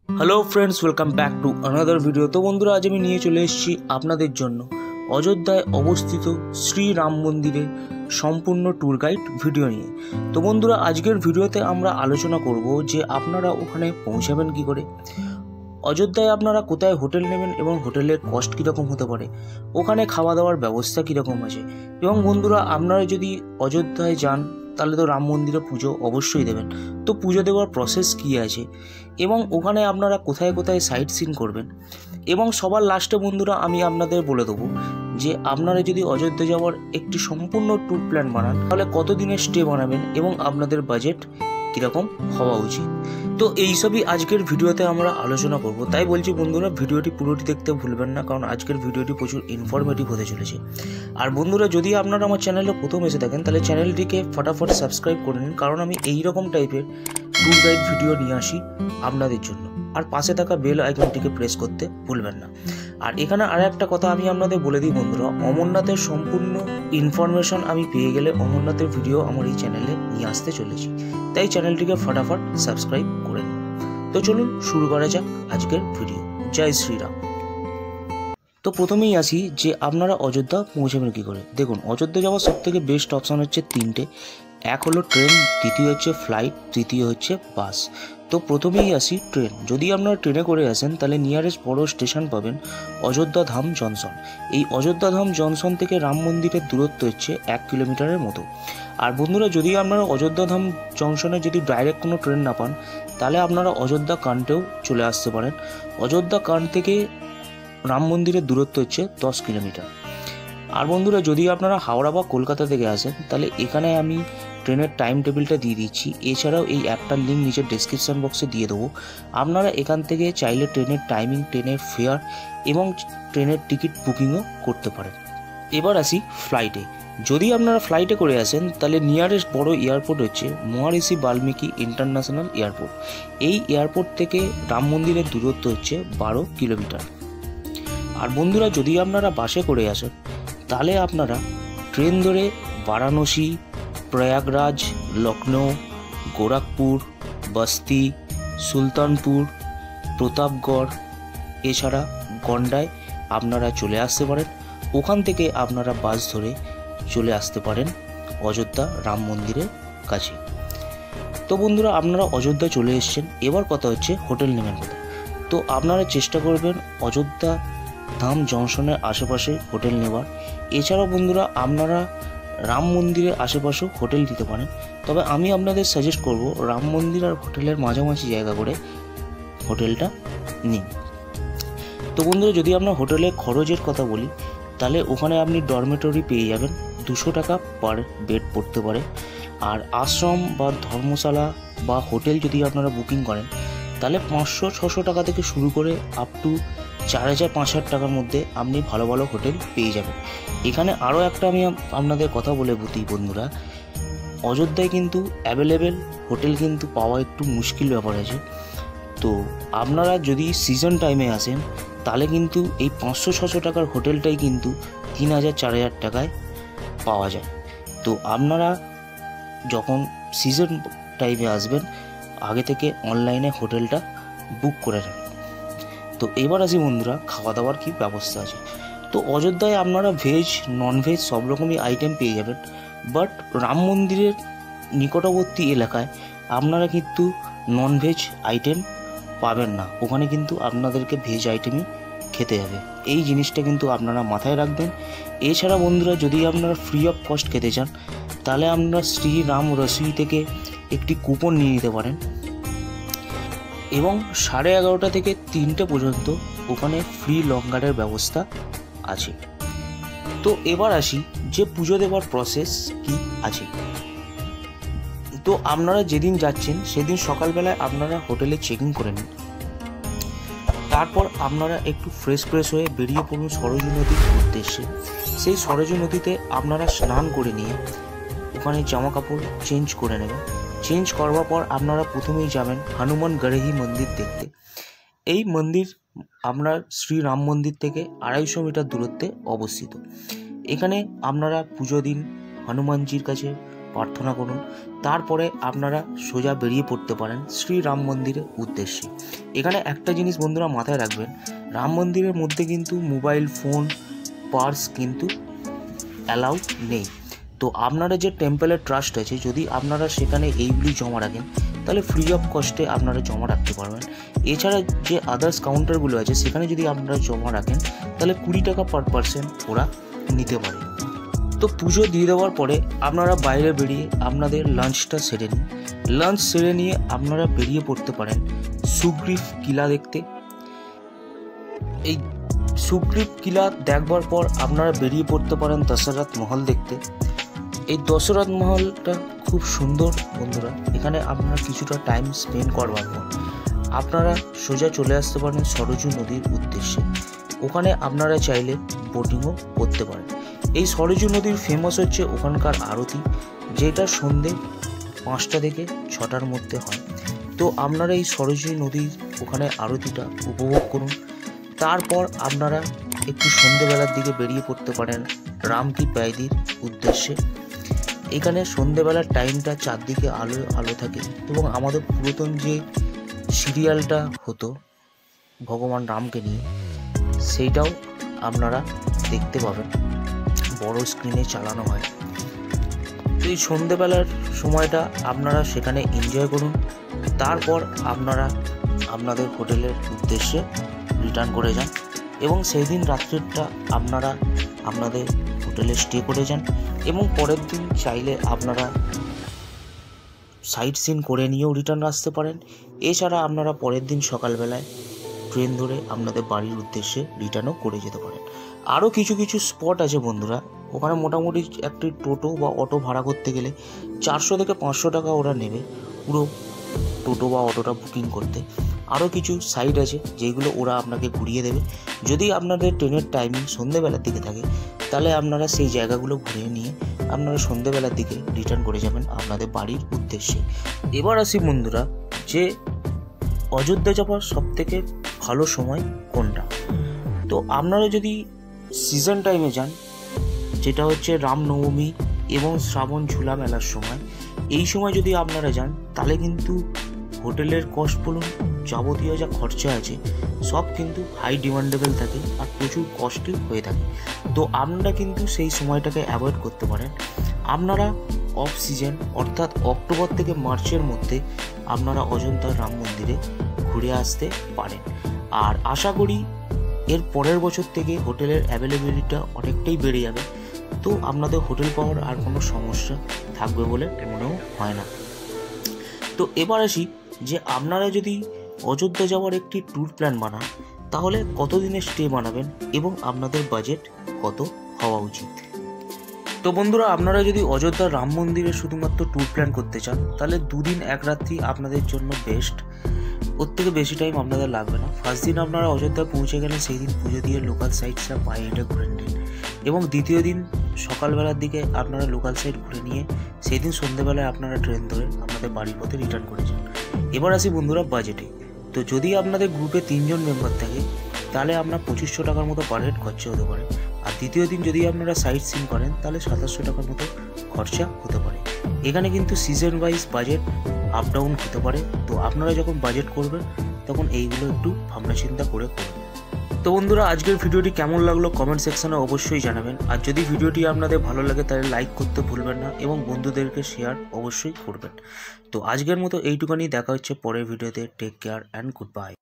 Hello friends, welcome back to another video. তো বন্ধুরা, আজ আমি নিয়ে চলে এসেছি আপনাদের জন্য অযোধ্যায় অবস্থিত শ্রী রাম মন্দিরে সম্পূর্ণ ট্যুর গাইড ভিডিও নিয়ে। তো বন্ধুরা, আজকের ভিডিওতে আমরা আলোচনা করব যে আপনারা ওখানে পৌঁছাবেন কী করে, অযোধ্যায় আপনারা কোথায় হোটেল নেবেন এবং হোটেলের কস্ট কীরকম হতে পারে, ওখানে খাওয়া দাওয়ার ব্যবস্থা কীরকম আছে, এবং বন্ধুরা আপনারা যদি অযোধ্যায় যান তাহলে তো রাম মন্দিরে পুজো অবশ্যই দেবেন। তো পুজো দেওয়ার প্রসেস কী আছে এবং ওখানে আপনারা কোথায় কোথায় সাইট সিন করবেন, এবং সবার লাস্টে বন্ধুরা আমি আপনাদের বলে দেবো যে আপনারা যদি অযোধ্যা যাওয়ার একটি সম্পূর্ণ ট্যুর প্ল্যান বানান তাহলে কত দিনের স্টে বানাবেন এবং আপনাদের বাজেট কীরকম হওয়া উচিত। তো এইসবই আজকের ভিডিওতে আমরা আলোচনা করব। তাই বলছি বন্ধুরা, ভিডিওটি পুরোটি দেখতে ভুলবেন না, কারণ আজকের ভিডিওটি প্রচুর ইনফরমেটিভ হতে চলেছে। আর বন্ধুরা, যদি আপনারা আমার চ্যানেলে প্রথম এসে থাকেন তাহলে চ্যানেলটিকে ফটাফট সাবস্ক্রাইব করে নিন, কারণ আমি এই রকম টাইপের ট্যুর গাইড ভিডিও নিয়ে আসি আপনাদের জন্য। আর পাশে থাকা বেল আইকনটিকে প্রেস করতে ভুলবেন না। আর এখানে আর একটা কথা আমি আপনাদের বলে দিই বন্ধুরা, অমরনাথের সম্পূর্ণ ইনফরমেশন আমি পেয়ে গেলে অমরনাথের ভিডিও আমার এই চ্যানেলে নিয়ে আসতে চলেছি। তাই চ্যানেলটিকে ফটাফট সাবস্ক্রাইব করে নিন। তো চলুন শুরু করা যাক আজকের ভিডিও। জয় শ্রীরাম। তো প্রথমেই আসি যে আপনারা অযোধ্যা পৌঁছাবেন কী করে। দেখুন, অযোধ্যা যাওয়ার সবথেকে বেস্ট অপশান হচ্ছে তিনটে। এক হলো ট্রেন, দ্বিতীয় হচ্ছে ফ্লাইট, তৃতীয় হচ্ছে বাস। তো প্রথমেই আসি ট্রেন। যদি আপনারা ট্রেনে করে আসেন তাহলে নিয়ারেস্ট বড় স্টেশন পাবেন অযোধ্যা ধাম জংশন। এই অযোধ্যা ধাম জংশন থেকে রাম মন্দিরের দূরত্ব হচ্ছে 1 কিলোমিটারের মতো। আর বন্ধুরা, যদি আপনারা অযোধ্যা ধাম জংশনে যদি ডাইরেক্ট কোনো ট্রেন না পান তাহলে আপনারা অযোধ্যা কান্টেও চলে আসতে পারেন। অযোধ্যা কান্ট থেকে রাম মন্দিরের দূরত্ব হচ্ছে 10 কিলোমিটার। আর বন্ধুরা, যদি আপনারা হাওড়া বা কলকাতা থেকে আসেন তাহলে এখানে আমি ট্রেনের টাইম টেবিলটা দিয়ে দিচ্ছি। এছাড়াও এই অ্যাপটার লিঙ্ক নিচের ডেসক্রিপশান বক্সে দিয়ে দেবো। আপনারা এখান থেকে চাইলে ট্রেনের টাইমিং, ট্রেনের ফেয়ার এবং ট্রেনের টিকিট বুকিংও করতে পারেন। এবার আসি ফ্লাইটে। যদি আপনারা ফ্লাইটে করে আসেন তাহলে নিয়ারেস্ট বড় এয়ারপোর্ট হচ্ছে মহারিষি বাল্মীকি ইন্টারন্যাশনাল এয়ারপোর্ট। এই এয়ারপোর্ট থেকে রাম মন্দিরের দূরত্ব হচ্ছে 12 কিলোমিটার। আর বন্ধুরা, যদি আপনারা বাসে করে আসেন তাহলে আপনারা ট্রেন ধরে বারাণসী, প্রয়াগরাজ, লখনৌ, গোরখপুর, বস্তি, সুলতানপুর, প্রতাপগড়, এছাড়া গন্ডায় আপনারা চলে আসতে পারেন। ওখান থেকে আপনারা বাস ধরে চলে আসতে পারেন অযোধ্যা রাম মন্দিরের কাছে। তো বন্ধুরা, আপনারা অযোধ্যা চলে এসেছেন, এবার কথা হচ্ছে হোটেল নেবেন কোথায়। তো আপনারা চেষ্টা করবেন অযোধ্যা ধাম জংশনের আশেপাশে হোটেল নেওয়ার। এছাড়াও বন্ধুরা, আপনারা রাম মন্দিরের আশেপাশেও হোটেল দিতে পারেন, তবে আমি আপনাদের সাজেস্ট করব রাম মন্দির আর হোটেলের মাঝামাঝি জায়গা করে হোটেলটা নিন। তো বন্ধুরা, যদি আপনার হোটেলের খরচের কথা বলি তাহলে ওখানে আপনি ডরমেটরি পেয়ে যাবেন, 200 টাকা পার বেড পড়তে পারে। আর আশ্রম বা ধর্মশালা বা হোটেল যদি আপনারা বুকিং করেন তাহলে 500-600 টাকা থেকে শুরু করে আপ টু 4000-5000 টাকার মধ্যে আপনি ভালো ভালো হোটেল পেয়ে যাবেন। এখানে আরও একটা আমি আপনাদের কথা বলে দিই বন্ধুরা, অযোধ্যায় কিন্তু অ্যাভেলেবেল হোটেল কিন্তু পাওয়া একটু মুশকিল ব্যাপার আছে। তো আপনারা যদি সিজন টাইমে আসেন তাহলে কিন্তু এই 500-600 টাকার হোটেলটাই কিন্তু 3000-4000 টাকায় পাওয়া যায়। তো আপনারা যখন সিজন টাইমে আসবেন আগে থেকে অনলাইনে হোটেলটা বুক করে নেন। তো এবার আসি বন্ধুরা, খাওয়া দাওয়ার কী ব্যবস্থা আছে। তো অযোধ্যায় আপনারা ভেজ, ননভেজ সব রকমই আইটেম পেয়ে যাবেন, বাট রাম মন্দিরের নিকটবর্তী এলাকায় আপনারা কিন্তু ননভেজ আইটেম পাবেন না। ওখানে কিন্তু আপনাদেরকে ভেজ আইটেমই খেতে হবে, এই জিনিসটা কিন্তু আপনারা মাথায় রাখবেন। এছাড়া বন্ধুরা, যদি আপনারা ফ্রি অফ কস্ট খেতে চান তাহলে আপনারা শ্রী রাম রসোই থেকে একটি কুপন নিয়ে নিতে পারেন, এবং 11:30 থেকে 3টে পর্যন্ত ওখানে ফ্রি লঙ্গারের ব্যবস্থা আছে। তো এবার আসি যে পুজো দেওয়ার প্রসেস কি আছে। তো আপনারা যেদিন যাচ্ছেন সেদিন সকালবেলায় আপনারা হোটেলে চেকিং করে নিন। তারপর আপনারা একটু ফ্রেশ হয়ে বেরিয়ে পড়ুন সরজু নদীর উদ্দেশ্যে। সেই সরজু নদীতে আপনারা স্নান করে নিয়ে ওখানে জামা কাপড় চেঞ্জ করে নেবেন। চেঞ্জ করবার পর আপনারা প্রথমেই যাবেন হনুমান গড়হি মন্দির দেখতে। এই মন্দির আপনার শ্রী রাম মন্দির থেকে 250 মিটার দূরত্বে অবস্থিত। এখানে আপনারা পুজো দিন, হনুমানজির কাছে প্রার্থনা করুন, তারপরে আপনারা সোজা বেরিয়ে পড়তে পারেন শ্রী রাম মন্দিরের উদ্দেশ্যে। এখানে একটা জিনিস বন্ধুরা মাথায় রাখবেন, রাম মন্দিরের মধ্যে কিন্তু মোবাইল ফোন, পার্স কিন্তু অ্যালাউ নেই। তো আপনারা যে টেম্পলের ট্রাস্ট আছে, যদি আপনারা সেখানে এইগুলি জমা রাখেন তাহলে ফ্রি অফ কস্টে আপনারা জমা রাখতে পারবেন। এছাড়া যে আদার্স কাউন্টারগুলো আছে সেখানে যদি আপনারা জমা রাখেন তাহলে 20 টাকা পার পার্সন ওরা নিতে পারে। তো পুজো দিয়ে দেওয়ার পরে আপনারা বাইরে বেরিয়ে আপনাদের লাঞ্চটা সেরে নিন। লাঞ্চ সেরে নিয়ে আপনারা বেরিয়ে পড়তে পারেন সুগ্রীব কিলা দেখতে। এই সুগ্রীব কিলা দেখবার পর আপনারা বেরিয়ে পড়তে পারেন দশরথ মহল দেখতে। এই দশরথ মহলটা খুব সুন্দর বন্ধুরা। এখানে আপনারা কিছুটা টাইম স্পেন্ড করবার পর আপনারা সোজা চলে আসতে পারেন সরজু নদীর উদ্দেশ্যে। ওখানে আপনারা চাইলে বোটিংও করতে পারেন। এই সরজু নদীর ফেমাস হচ্ছে ওখানকার আরতি, যেটা সন্ধে 5টা থেকে 6টার মধ্যে হয়। তো আপনারা এই সরজু নদীর ওখানে আরতিটা উপভোগ করুন। তারপর আপনারা একটু সন্ধেবেলার দিকে বেরিয়ে পড়তে পারেন রাম কি প্যায়দির উদ্দেশ্যে। এখানে সন্ধেবেলার টাইমটা চারদিকে আলো আলো থাকে এবং আমাদের পুরাতন যে সিরিয়ালটা হতো ভগবান রামকে নিয়ে, সেইটাও আপনারা দেখতে পাবেন, বড় স্ক্রিনে চালানো হয়। তো এই সন্ধেবেলার সময়টা আপনারা সেখানে এনজয় করুন। তারপর আপনারা আপনাদের হোটেলের উদ্দেশ্যে রিটার্ন করে যান এবং সেই দিন রাত্রিটা আপনারা আপনাদের হোটেলে স্টে করে যান এবং পরের দিন চাইলে আপনারা সাইট সিন করে নিয়েও রিটার্ন আসতে পারেন। এছাড়া আপনারা পরের দিন সকালবেলায় ট্রেন ধরে আপনাদের বাড়ির উদ্দেশ্যে রিটার্নও করে যেতে পারেন। আরও কিছু কিছু স্পট আছে বন্ধুরা, ওখানে মোটামুটি একটি টোটো বা অটো ভাড়া করতে গেলে 400 থেকে 500 টাকা ওরা নেবে পুরো টোটো বা অটোটা বুকিং করতে। আরও কিছু সাইট আছে যেগুলো ওরা আপনাকে ঘুরিয়ে দেবে। যদি আপনাদের ট্রেনের টাইমিং সন্ধ্যেবেলার দিকে থাকে তাহলে আপনারা সেই জায়গাগুলো ঘুরিয়ে নিয়ে আপনারা সন্ধ্যেবেলার দিকে রিটার্ন করে যাবেন আপনাদের বাড়ির উদ্দেশ্যে। এবার আসি বন্ধুরা যে অযোধ্যা যাওয়ার সবথেকে ভালো সময় কোনটা। তো আপনারা যদি সিজন টাইমে যান, যেটা হচ্ছে রামনবমী এবং শ্রাবণ ঝুলা মেলার সময়, এই সময় যদি আপনারা যান তাহলে কিন্তু হোটেলের কস্ট বলুন, যাবতীয় যা খরচা আছে সব কিন্তু হাই ডিমান্ডেবল থাকে আর প্রচুর কস্টলি হয়ে থাকে। তো আপনারা কিন্তু সেই সময়টাকে অ্যাভয়েড করতে পারেন। আপনারা অফ সিজন অর্থাৎ অক্টোবর থেকে মার্চের মধ্যে আপনারা অযোধ্যা রাম মন্দিরে ঘুরে আসতে পারেন। আর আশা করি এর পরের বছর থেকে হোটেলের অ্যাভেলেবিলিটিটা অনেকটাই বেড়ে যাবে। তো আপনাদের হোটেল পাওয়ার আর কোনো সমস্যা থাকবে বলে মনেও হয় না। তো এবার আসি যে আপনারা যদি অযোধ্যা যাওয়ার একটি ট্যুর প্ল্যান বানান তাহলে কত দিনের স্টে বানাবেন এবং আপনাদের বাজেট কত হওয়া উচিত। তো বন্ধুরা, আপনারা যদি অযোধ্যা রাম মন্দিরে শুধুমাত্র ট্যুর প্ল্যান করতে চান তাহলে 2 দিন 1 রাত্রি আপনাদের জন্য বেস্ট। ওর থেকে বেশি টাইম আপনাদের লাগবে না। ফার্স্ট দিন আপনারা অযোধ্যায় পৌঁছে গেলেন, সেই দিন পুজো দিয়ে লোকাল সাইটসটা পায়ে হেঁটে ঘুরে নিন এবং দ্বিতীয় দিন সকালবেলার দিকে আপনারা লোকাল সাইট ঘুরে নিয়ে সেই দিন সন্ধ্যেবেলায় আপনারা ট্রেন ধরে আপনাদের বাড়ির পথে রিটার্ন করে যান। এবার আসি বন্ধুরা বাজেটে। তো যদি আপনাদের গ্রুপে 3 জন মেম্বার থাকে তাহলে আপনার 2500 টাকার মতো পার হেড খরচা হতে পারে। আর দ্বিতীয় দিন যদি আপনারা সাইট সিন করেন তাহলে 2700 টাকার মতো খরচা হতে পারে। এখানে কিন্তু season wise budget up down হতে পারে। তো আপনারা যখন বাজেট করবেন তখন এইগুলো একটু ভাবনা চিন্তা করে করবেন। তো বন্ধুরা, আজকের ভিডিওটি কেমন লাগলো কমেন্ট সেকশনে অবশ্যই জানাবেন। আর যদি ভিডিওটি আপনাদের ভালো লাগে তাহলে লাইক করতে ভুলবেন না এবং বন্ধুদেরকে শেয়ার অবশ্যই করবেন। তো আজকের মতো এইটুখানি, দেখা হচ্ছে পরের ভিডিওতে। Take care and good bye.